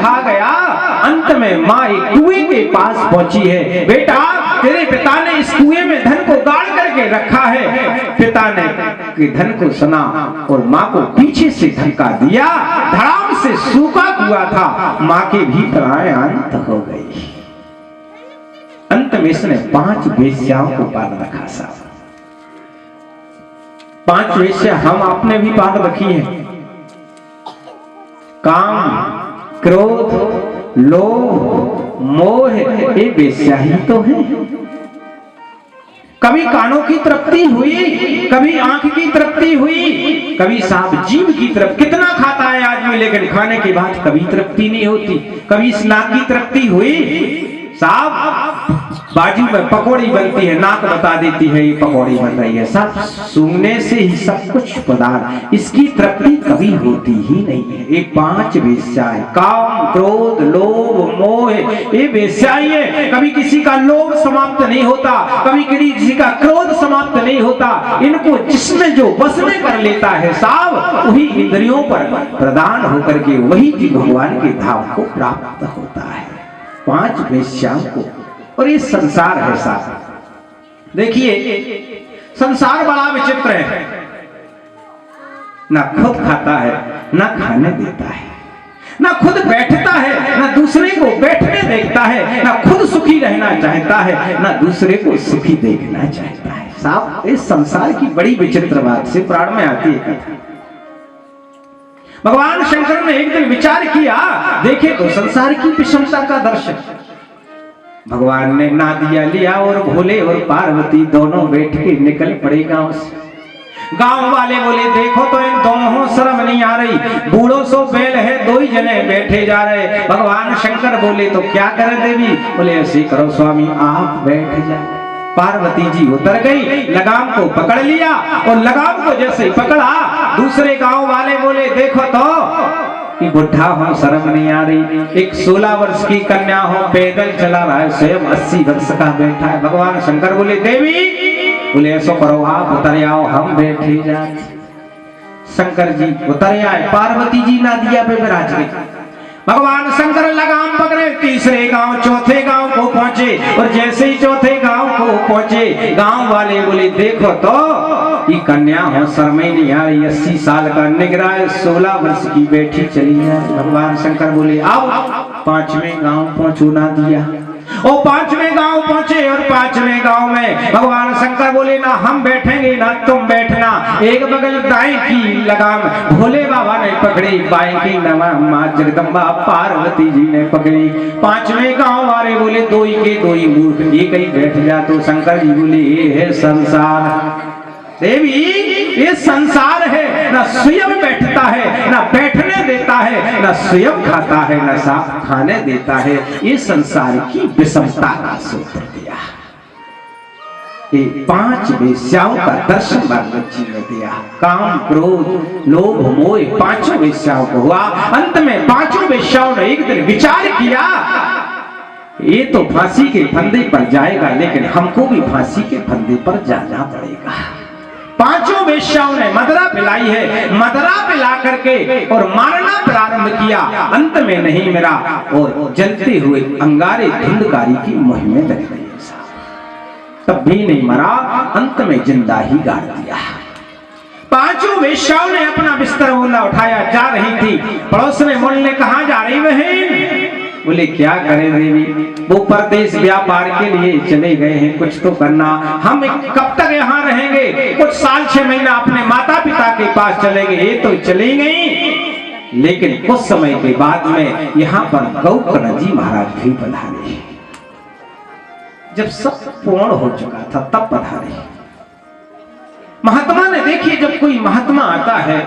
रहा गया। अंत में माँ एक कुएं के पास पहुंची है। बेटा, तेरे पिता ने इस कुएं में धन को गाड़ करके रखा है। पिता ने कि धन को सुना और माँ को पीछे से धक्का दिया। धड़ाम से सूखा कुआं था, माँ के भी प्राण अंत हो गई। अंत में इसने 5 वेश्याओं को पाल रखा। साहब 5 वेश्या हम आपने भी पाल रखी है। काम, क्रोध, लोभ, मोह, ये वेश्या ही तो है। कभी कानों की तृप्ति हुई, कभी आंख की तृप्ति हुई, कभी सांप जीव की तृप्ति। कितना खाता है आदमी, लेकिन खाने के बाद कभी तृप्ति नहीं होती। कभी नाक की तृप्ति हुई। साहब बाजू में पकौड़ी बनती है, नाक बता देती है ये पकौड़ी बन रही है। सब सूंघने से ही सब कुछ पदार्थ, इसकी तृप्ति कभी होती ही नहीं है। ये 5 वेश्याएं, काम, क्रोध, लोभ, मोह, ये वेश्याएं है। कभी किसी का लोभ समाप्त नहीं होता, कभी किसी का क्रोध समाप्त नहीं होता। इनको जिसमें जो बस में कर लेता है साहब, वही इंद्रियों पर प्रदान होकर के वही भगवान के धाम को प्राप्त होता है। 5 वेश्याओं को। और ये संसार है साहब। देखिए संसार बड़ा विचित्र है। ना खुद खाता है, ना खाने देता है, ना खुद बैठता है, ना दूसरे को बैठने देखता है, ना खुद सुखी रहना चाहता है, ना दूसरे को सुखी देखना चाहता है। साहब इस संसार की बड़ी विचित्र बात से प्राण में आती है कथा। भगवान शंकर ने एक दिन विचार किया, देखे तो संसार की विषमता का दर्शन। भगवान ने नादिया लिया और भोले और पार्वती दोनों बैठ के निकल पड़े गांव से। गांव वाले बोले देखो तो इन दोनों शर्म नहीं आ रही, बूढ़ों सो बैल है, 2 ही जने बैठे जा रहे। भगवान शंकर बोले तो क्या करे देवी? बोले ऐसे करो स्वामी, आप बैठ जाए। पार्वती जी उतर गई, लगाम को पकड़ लिया और लगाम को जैसे पकड़ा, दूसरे गांव वाले बोले देखो तो कि बुढ़ा हो, शर्म नहीं आ रही। एक 16 वर्ष की कन्या हो, पैदल चला रहा है, स्वयं 80 वर्ष का बैठा है। भगवान शंकर बोले देवी, बोले ऐसा करो आप उतर आओ, हम बैठे जाए। शंकर जी उतर आए, पार्वती जी नादिया पे विराज गई। भगवान शंकर लगाम पकड़े, तीसरे गांव, चौथे गांव को पहुंचे और जैसे ही चौथे गांव को पहुंचे, गांव वाले बोले देखो तो ये कन्या हो, शर्म नहीं आ रही, 80 साल का निगराय, 16 वर्ष की बैठी चली है। भगवान शंकर बोले आओ 5वें गांव पहुंचो ना दिया। और 5वें गांव पहुंचे और 5वें गांव में भगवान शंकर बोले ना हम बैठेंगे ना तुम बैठना। एक बगल दाएं की लगाम भोले बाबा ने पकड़ी, बाएं की नवा मां जगदम्बा पार्वती जी ने पकड़ी। 5वें गांव वाले बोले 2 ही के 2 ही मूर्ख, एक ही बैठ जा। तो शंकर जी बोले ये है संसार देवी, ये संसार है, ना स्वयं बैठता है, ना बैठने देता है, ना स्वयं खाता है, ना साथ खाने देता है। ये संसार की विषमता का सूत्र दिया। ये 5 वेश्याओं का दर्शन भगवत जी ने दिया। काम, क्रोध, लोभ, मोह 5 वेश्याओं को हुआ। अंत में 5 वेश्याओं ने एक दिन विचार किया, ये तो फांसी के फंदे पर जाएगा, लेकिन हमको भी फांसी के फंदे पर जाना पड़ेगा। 5 वेश्याओं ने मदरा पिलाई है, मदरा पिला करके और मारना प्रारंभ किया। अंत में नहीं मिला और जलते हुए अंगारे धुंधकारी की मुहिम में लग गए। तब भी नहीं मरा, अंत में जिंदा ही गाड़ दिया। 5 वेश्याओं ने अपना बिस्तर बोला उठाया, जा रही थी। पड़ोस में बोलने कहाँ जा रही बहन? बोले क्या करें देवी, वो परदेश व्यापार के लिए चले गए हैं, कुछ तो करना। हम कब तक यहाँ रहेंगे? कुछ साल 6 महीना अपने माता पिता के पास चले गए। ये तो चली गई, लेकिन कुछ समय के बाद में यहाँ पर गौकर्ण जी महाराज भी पधारे। जब सब पूर्ण हो चुका था तब पधारे। महात्मा ने देखिए, जब कोई महात्मा आता है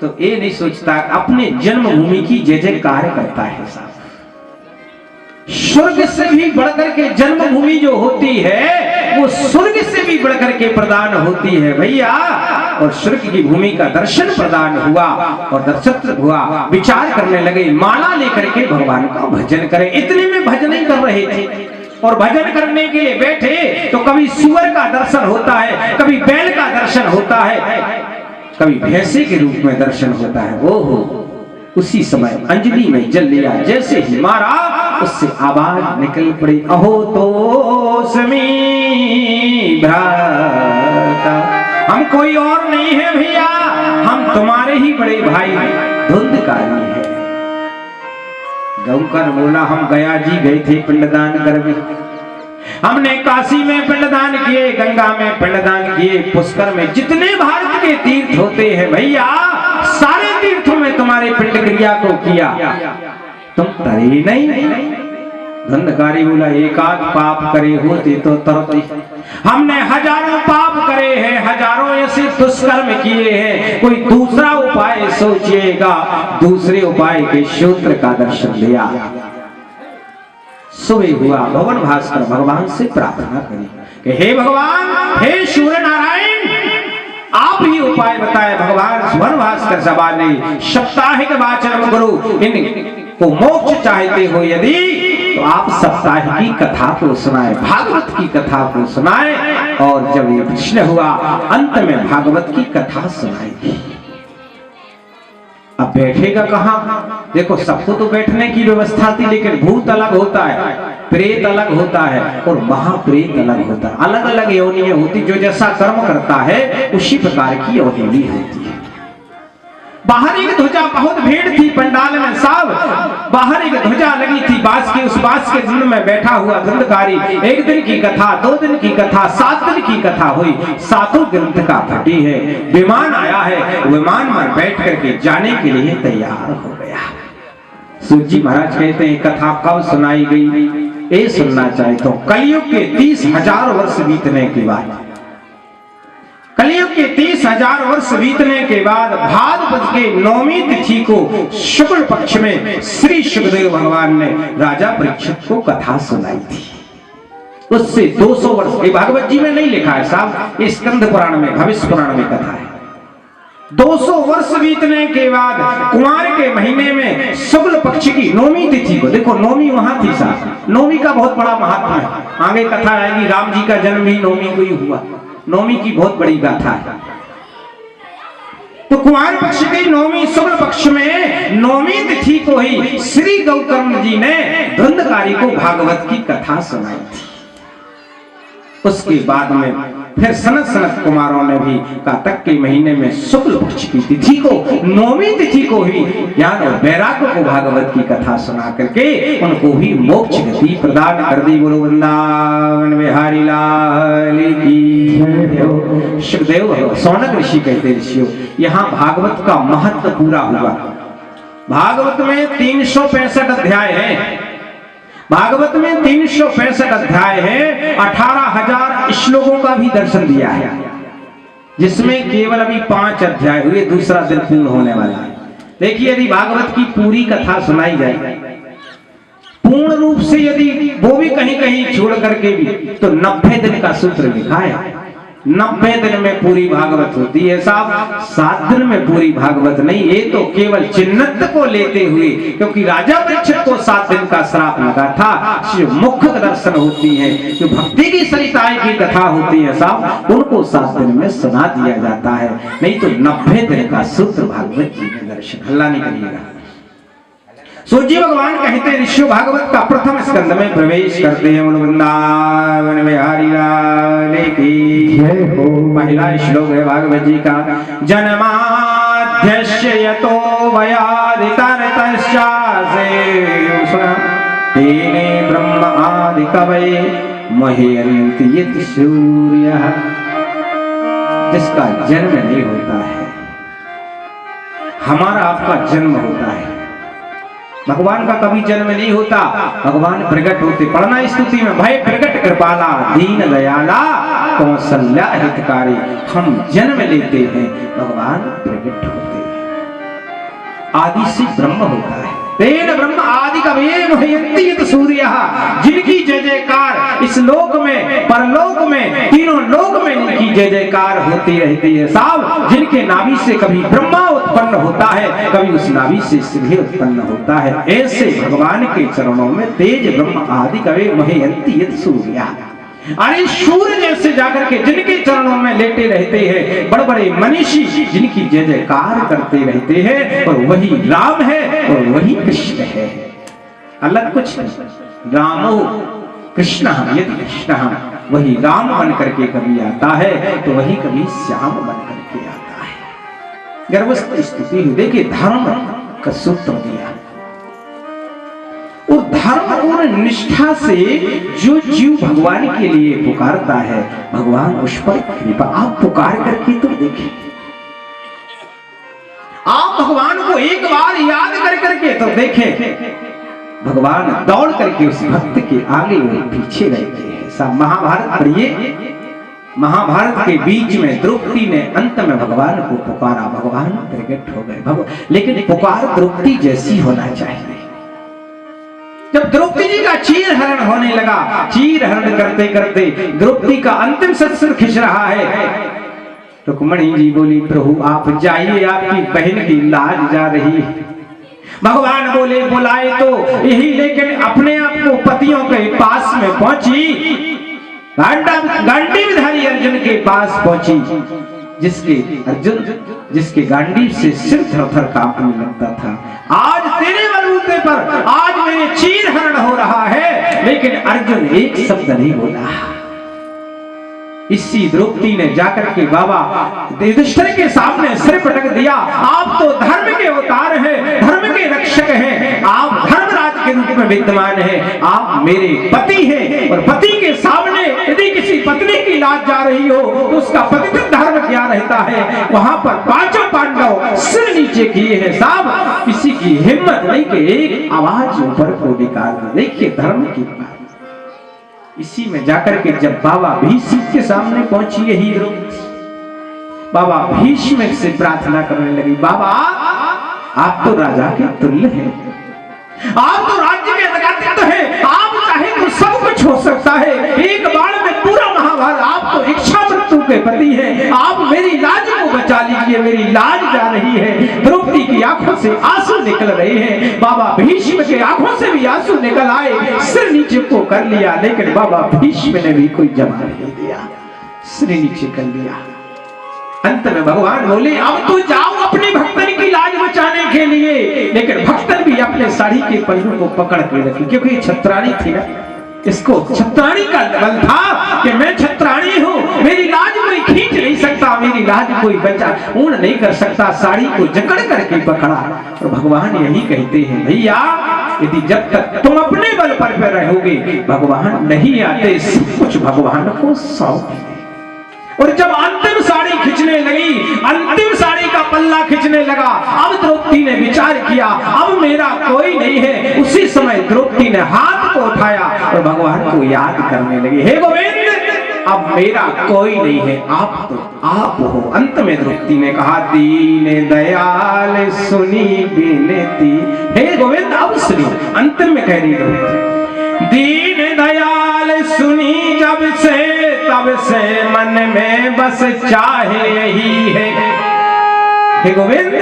तो ये नहीं सोचता, अपने जन्मभूमि की जय जयकार करता है। साहब स्वर्ग से भी बढ़कर के जन्मभूमि जो होती है वो स्वर्ग से भी बढ़कर के प्रदान होती है भैया। और स्वर्ग की भूमि का दर्शन प्रदान हुआ और दर्शन हुआ, विचार करने लगे, माला लेकर के भगवान का भजन करें। इतने में भजन ही कर रहे थे और भजन करने के लिए बैठे तो कभी सुअर का दर्शन होता है, कभी बैल का दर्शन होता है, कभी भैंसे के रूप में दर्शन होता है। ओहो, उसी समय अंजलि में जल लिया, जैसे ही मारा उससे आवाज निकल पड़ी, अहो तो समी भ्राता, हम कोई और नहीं है भैया, हम तुम्हारे ही बड़े भाई धुंधकारी है। गौकर बोला, हम गया जी गए थे पिंडदान करने, हमने काशी में पिंडदान किए, गंगा में पिंडदान किए, पुष्कर में जितने भारत के तीर्थ होते हैं भैया, सारे तीर्थों में तुम्हारे पिंड क्रिया को किया, तुम तरे नहीं। धुंधकारी बोला, एक आध पाप करे होते तो तरते, हमने हजारों पाप करे हैं, हजारों ऐसे दुष्कर्म किए हैं, कोई दूसरा उपाय सोचिएगा। दूसरे उपाय के सूत्र का दर्शन दिया। सुबह हुआ, भवन भास्कर भगवान से प्रार्थना करी कि हे भगवान, हे सूर्य नारायण, आप ही उपाय बताए। भगवान भवन भास्कर सभा ने साप्ताहिक वाचन गुरु, इनको मोक्ष चाहते हो यदि तो आप सप्ताह की कथा को सुनाए, भागवत की कथा को सुनाए। और जब ये प्रश्न हुआ, अंत में भागवत की कथा सुनाई। अब बैठेगा कहाँ? देखो, सबको तो बैठने की व्यवस्था थी, लेकिन भूत अलग होता है, प्रेत अलग होता है और महाप्रेत अलग होता है। अलग अलग योनियां होती, जो जैसा कर्म करता है उसी प्रकार की योनि होती है। बाहर एक ध्वजा, बहुत भीड़ थी पंडाल में, साहब बाहर एक ध्वजा लगी थी बांस की, उस बांस के झुंड में बैठा हुआ धुंधकारी। एक दिन की कथा, 2 दिन की कथा, 7 दिन की कथा हुई, 7 ग्रंथ का फटी है। विमान आया है, विमान में बैठ करके जाने के लिए तैयार हो गया। सूत जी महाराज कहते हैं, कथा कब सुनाई गई? ये सुनना चाहे तो कलयुग के 30,000 वर्ष बीतने के बाद, कलयुग के 30,000 वर्ष बीतने के बाद भाद्रपद के 9वीं तिथि को शुक्ल पक्ष में श्री सुखदेव भगवान ने राजा परीक्षित को कथा सुनाई थी। उससे 200 वर्ष, भागवत जी में नहीं लिखा है साहब, इस स्कंद पुराण में, भविष्य पुराण में कथा है। 200 वर्ष बीतने के बाद कुमार के महीने में शुक्ल पक्ष की 9वीं तिथि को, देखो 9वीं वहां थी साहब, 9वीं का बहुत बड़ा महत्व है। आगे कथा आएगी, राम जी का जन्म भी 9वीं को ही हुआ, 9वीं की बहुत बड़ी गाथा है। तो कुमार पक्ष की 9वीं शुक्ल पक्ष में 9वीं तिथि को ही श्री गौतम जी ने धुंधकारी को भागवत की कथा सुनाई थी। उसके बाद में फिर सनत सनत कुमारों ने भी कातक के महीने में शुक्ल पक्ष की तिथि को, 9वीं तिथि को ही ज्ञान और वैराग्य को भागवत की कथा सुना करके उनको भी मोक्ष गति प्रदान कर दी। बोलो वृंदावन बिहारी लाल की जय। सुखदेव सौनक ऋषि कहते, ऋषियों यहाँ भागवत का महत्व पूरा हुआ। भागवत में 365 अध्याय हैं, भागवत में 365 अध्याय है, 18,000 श्लोकों का भी दर्शन दिया है, जिसमें केवल अभी 5 अध्याय हुए, दूसरा दिन पूर्ण होने वाला है। देखिए, यदि भागवत की पूरी कथा सुनाई जाए पूर्ण रूप से, यदि वो भी कहीं कहीं छोड़ करके भी, तो 90 दिन का सूत्र लिखा है। 90 दिन में पूरी भागवत होती है साहब, 7 दिन में पूरी भागवत नहीं। ये तो केवल चिन्नत को लेते हुए, क्योंकि राजा परीक्षित को 7 दिन का श्राप लगा था। जो मुख्य दर्शन होती है, जो भक्ति की सरिताएं की कथा होती है साहब, उनको 7 दिन में सुना दिया जाता है, नहीं तो 90 दिन का सूत्र भागवत जी में दर्शन। हल्ला नहीं करिएगा। सूजी भगवान कहते हैं, ऋषि भागवत का प्रथम स्कंद में प्रवेश करते हैं। वृंदावन बिहारी लाल की जय हो। पहला श्लोक है भागवत जी का, जन्माद्यस्य यतो वयादितरतश्चासे तेने ब्रह्म आदि कवये मह्यन्ति यत् सूर्यः। जिसका जन्म नहीं होता है, हमारा आपका जन्म होता है, भगवान का कभी जन्म नहीं होता। भगवान प्रकट होते, पढ़ना स्तुति में, भय प्रकट कृपाला दीन दयाला कौशल्या हितकारी। हम जन्म लेते हैं, भगवान प्रकट होते हैं। आदि से ब्रह्म होता है, तेन ब्रह्म आदि कवये मह्यन्ति यत् सूर्यः। जिनकी जय जयकार इस लोक में, परलोक में, तीनों लोक में इनकी जय जयकार होती रहती है साहब। जिनके नाभि से कभी ब्रह्मा उत्पन्न होता है, कभी उस नाभि से सिंह उत्पन्न होता है। ऐसे भगवान के चरणों में तेज ब्रह्म आदि कवये मह्यन्ति यत् सूर्यः। अरे सूर्य जैसे जाकर के जिनके चरणों में लेटे रहते हैं, बड़े बड़े मनीषी जिनकी जय जयकार करते रहते हैं, और वही राम है और वही कृष्ण है, अलग कुछ नहीं। रामो कृष्ण, यदि कृष्ण वही राम बन करके कभी आता है तो वही कभी श्याम बन करके आता है। गर्वस्थ स्थिति देखिए, धर्म का सूत्र दिया, और धर्म और निष्ठा से जो जीव भगवान के लिए पुकारता है, भगवान उस पर कृपा। आप पुकार करके तो देखें, आप भगवान को एक बार याद कर करके तो देखें, भगवान दौड़ करके उस भक्त के आगे और पीछे रहते हैं। सब महाभारत पढ़िए, महाभारत के बीच में द्रौपदी ने अंत में भगवान को पुकारा, भगवान प्रकट हो गए। लेकिन पुकार द्रौपदी जैसी होना चाहिए। जब द्रौपदी जी का चीर हरण होने लगा, चीर हरण करते करते द्रौपदी का अंतिम शस्त्र खिंच रहा है, रुक्मणी जी बोली, प्रभु आप जाइए, आपकी बहन की लाज जा रही है। भगवान बोले, बुलाए तो यही, लेकिन अपने आप को पतियों के पास में पहुंची, गांडीवधारी अर्जुन के पास पहुंची, जिसके गांडीव से सिर थर-थर कांपने लगता था। आज तेरे बलबूते पर आज मेरे चीर हरण हो रहा है, लेकिन अर्जुन एक शब्द नहीं बोला। इसी द्रौपदी ने जाकर के बाबा युधिष्ठिर के सामने सिर पटक दिया। आप तो धर्म के अवतार हैं, धर्म के रक्षक हैं, आप धर्मराज के रूप में विद्यमान हैं, आप मेरे पति हैं, और पति के सामने यदि किसी पत्नी की लाज जा रही हो तो उसका पतित्व धर्म क्या रहता है। वहां पर पांचों पांडव सिर नीचे किए हैं साहब, किसी की हिम्मत नहीं कि एक आवाज ऊपर को निकाल दे। देखिए धर्म की बात। इसी में जाकर के जब बाबा भीष्म के सामने पहुंची यही द्रौपदी, बाबा भीष्म से प्रार्थना करने लगी, बाबा आप तो राजा के तुल्य हैं, आप तो राज्य के अधिकारी हैं, आप चाहे तो सब कुछ हो सकता है, एक बाण में पूरा महाभारत, आप तो इच्छा मृत्यु के पति हैं, आप मेरी लाज को बचा लीजिए, मेरी लाज जा रही है। द्रौपदी की आंखों से आंसू निकल रहे हैं, बाबा भीष्म के आंखों से भी आंसू निकल आए, सिर नीचे को कर लिया, लेकिन बाबा भीष्म ने भी कोई जवाब नहीं दिया, सिर नीचे कर लिया। अंत में भगवान बोले, अब तो जाओ अपने भक्तन की लाज बचाने के लिए, लेकिन भक्तन भी अपने साड़ी के पल्लू को पकड़ के रखी, क्योंकि छत्राणी थी ना, इसको छत्राणी का बल था कि मैं छत्राणी हूँ, मेरी लाज कोई खींच नहीं सकता, मेरी लाज कोई बचा ऊन नहीं कर सकता, साड़ी को जकड़ करके पकड़ा। और भगवान यही कहते हैं, भैया यदि जब तक तुम अपने बल पर रहोगे, भगवान नहीं आते, सब कुछ भगवान को सौंप। और जब अंतिम साड़ी खींचने लगी, अंतिम साड़ी का पल्ला खींचने लगा, अब द्रौपदी ने विचार किया अब मेरा कोई नहीं है। उसी समय द्रौपदी ने हाथ को उठाया और भगवान को याद करने लगी, हे गोविंद अब मेरा कोई नहीं है, आप तो आप हो। अंत में द्रौपदी ने कहा, दीन दयाल सुनी बिनती, हे गोविंद अब सुनी। अंतिम में कह रही द्रौपदी, दीन दयाल सुनी जब से तब से मन में बस चाहे यही है। हे गोविंद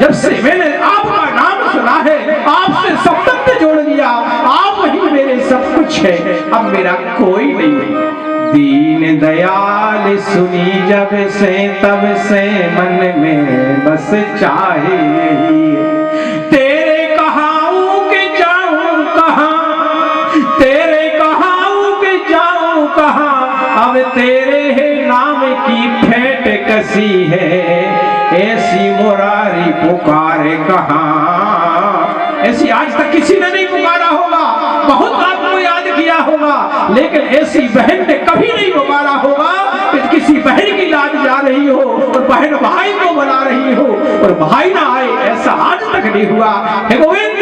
जब से मैंने आपका नाम सुना है, आपसे संबंध जोड़ लिया, आप वही मेरे सब कुछ है, अब मेरा कोई नहीं है। दीन दयाल सुनी जब से तब से मन में बस चाहे यही है। तेरे कहाऊं के जाऊं कहां, तेरे कहाऊं के जाऊं कहां, अब तेरे है नाम की फेंट कसी है, ऐसी मुरारी पुकारे कहां। ऐसी आज तक किसी ने नहीं पुकारा होगा, बहुत आपको याद किया होगा, लेकिन ऐसी बहन ने कभी नहीं पुकारा होगा कि किसी बहन की लाज जा रही हो और बहन भाई को बुला रही हो और भाई ना आए, ऐसा आज तक नहीं हुआ। हे गोविंद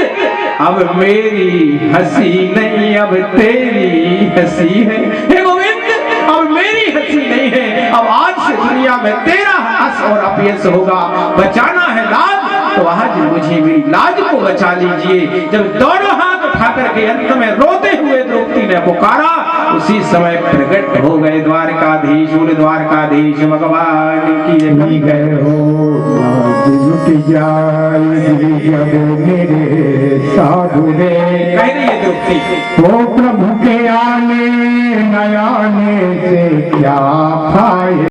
अब मेरी हंसी नहीं अब तेरी हंसी है, हे गोविंद अब मेरी हंसी नहीं है, अब आज से दुनिया में तेरा हंस और अपयश होगा। बचाना है लाज तो आज मुझे मेरी लाज को बचा लीजिए। जब दोनों हाथ उठा करके अंत में रोते हुए द्रौपदी ने पुकारा, उसी समय प्रकट हो गए द्वारकाधीश। बोले द्वारकाधीश भगवान की गए हो, लुट जाए जब मेरे साधु रे। कह रही है द्रौपदी, तो प्रभु के आने न आने से क्या फायदा।